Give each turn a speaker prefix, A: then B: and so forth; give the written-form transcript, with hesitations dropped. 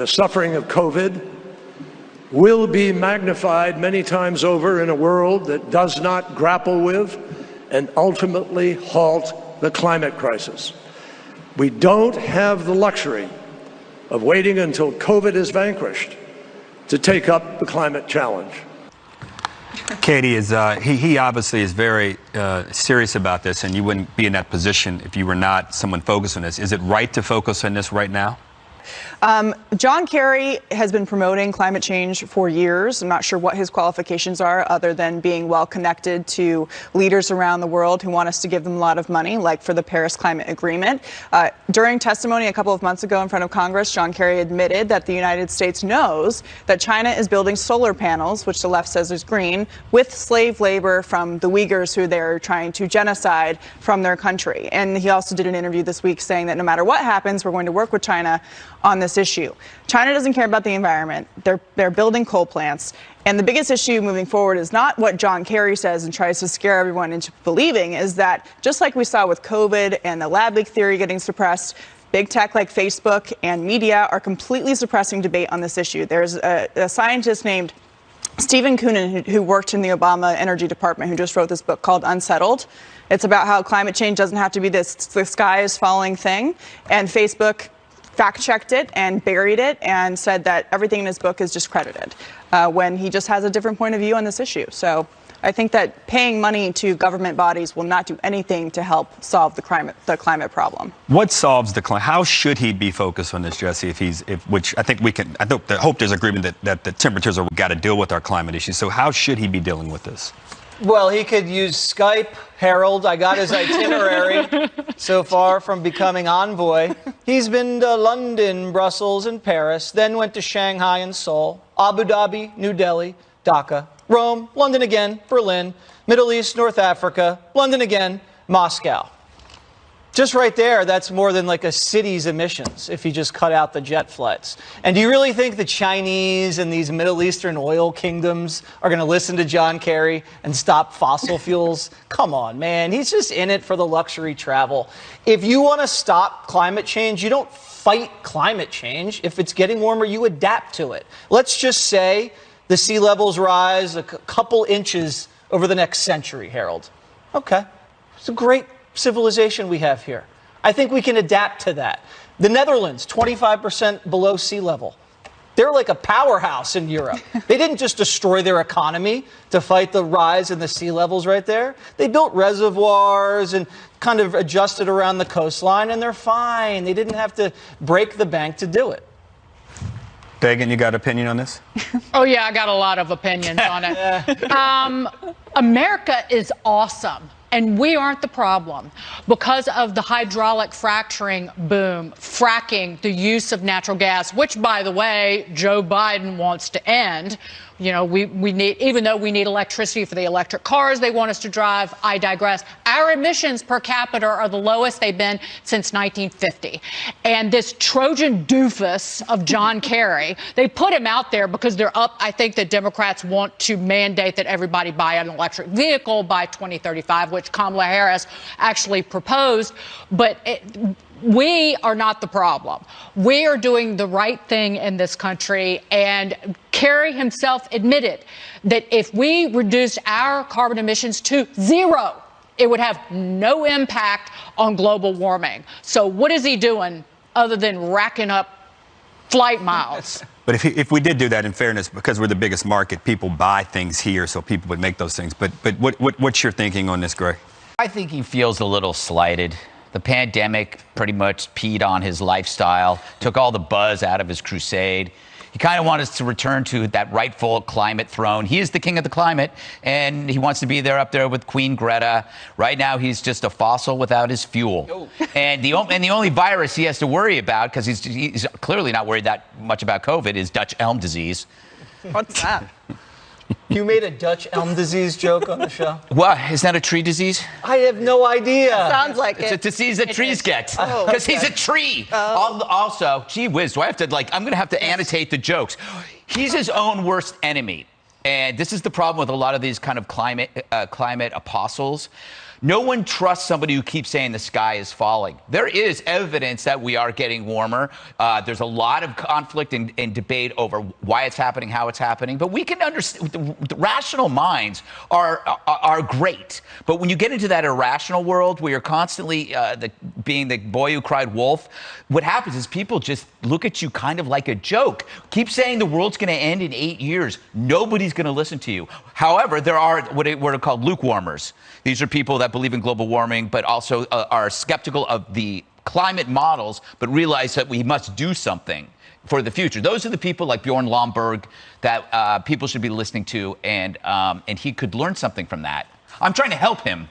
A: The suffering of COVID will be magnified many times over in a world that does not grapple with and ultimately halt the climate crisis. We don't have the luxury of waiting until COVID is vanquished to take up the climate challenge.
B: Katie, he obviously is very serious about this, and you wouldn't be in that position if you were not someone focused on this. Is it right to focus on this right now?
C: John Kerry has been promoting climate change for years. I'm not sure what his qualifications are other than being well connected to leaders around the world who want us to give them a lot of money, like for the Paris Climate Agreement. During testimony a couple of months ago in front of Congress, John Kerry admitted that the United States knows that China is building solar panels, which the left says is green, with slave labor from the Uyghurs who they're trying to genocide from their country. And he also did an interview this week saying that no matter what happens, we're going to work with China on this issue. China doesn't care about the environment. They're building coal plants. And the biggest issue moving forward is not what John Kerry says and tries to scare everyone into believing, is that just like we saw with COVID and the lab leak theory getting suppressed, big tech like Facebook and media are completely suppressing debate on this issue. There's a scientist named Stephen Koonin who worked in the Obama Energy Department who just wrote this book called Unsettled. It's about how climate change doesn't have to be this the sky is falling thing. And Facebook fact-checked it and buried it and said that everything in his book is discredited when he just has a different point of view on this issue. So I think that paying money to government bodies will not do anything to help solve the climate problem.
B: What solves the climate? How should he be focused on this, Jesse? Which I think we can. I hope there's agreement that the temperatures are. We got to deal with our climate issues. So how should he be dealing with this?
D: Well, he could use Skype. Harold, I got his itinerary so far from becoming envoy. He's been to London, Brussels, and Paris, then went to Shanghai and Seoul, Abu Dhabi, New Delhi, Dhaka, Rome, London again, Berlin, Middle East, North Africa, London again, Moscow. Just right there, that's more than like a city's emissions if you just cut out the jet flights. And do you really think the Chinese and these Middle Eastern oil kingdoms are going to listen to John Kerry and stop fossil fuels? Come on, man. He's just in it for the luxury travel. If you want to stop climate change, you don't fight climate change. If it's getting warmer, you adapt to it. Let's just say the sea levels rise a couple inches over the next century, Harold. Okay. It's a great civilization we have here. I think we can adapt to that. The Netherlands, 25% below sea level. They're like a powerhouse in Europe. They didn't just destroy their economy to fight the rise in the sea levels right there. They built reservoirs and kind of adjusted around the coastline, and they're fine. They didn't have to break the bank to do it.
B: Dagan, you got an opinion on this?
E: Oh, yeah, I got a lot of opinions on it. America is awesome. And we aren't the problem. Because of the hydraulic fracturing boom, fracking, the use of natural gas, which, by the way, Joe Biden wants to end. You know, we need, even though we need electricity for the electric cars they want us to drive, I digress. Our emissions per capita are the lowest they've been since 1950. And this Trojan doofus of John Kerry, they put him out there because they're up. I think the Democrats want to mandate that everybody buy an electric vehicle by 2035, which Kamala Harris actually proposed. But we are not the problem. We are doing the right thing in this country. And Kerry himself admitted that if we reduced our carbon emissions to zero, it would have no impact on global warming. So what is he doing other than racking up flight miles?
B: But if we did do that, in fairness, because we're the biggest market, people buy things here, so people would make those things. But what's your thinking on this, Greg?
F: I think he feels a little slighted. The pandemic pretty much peed on his lifestyle, took all the buzz out of his crusade. He kind of wants us to return to that rightful climate throne. He is the king of the climate, and he wants to be there up there with Queen Greta. Right now, he's just a fossil without his fuel. Oh. And the only virus he has to worry about, because he's clearly not worried that much about COVID, is Dutch elm disease.
C: What's that?
D: You made a Dutch elm disease joke on the show?
F: What? Is that a tree disease?
D: I have no idea.
C: Sounds like
F: It's a disease that trees get.
D: Oh,
F: because
D: okay.
F: he's a tree. Also, gee whiz, do I have to, I'm going to have to annotate the jokes. He's his own worst enemy. And this is the problem with a lot of these kind of climate apostles. No one trusts somebody who keeps saying the sky is falling. There is evidence that we are getting warmer. There's a lot of conflict and debate over why it's happening, how it's happening. But we can understand. The rational minds are great. But when you get into that irrational world where you're constantly being the boy who cried wolf, what happens is people just look at you kind of like a joke. Keep saying the world's going to end in 8 years. Nobody's going to listen to you. However, there are what are called lukewarmers. These are people that believe in global warming, but also are skeptical of the climate models, but realize that we must do something for the future. Those are the people like Bjorn Lomborg that people should be listening to, and he could learn something from that. I'm trying to help him.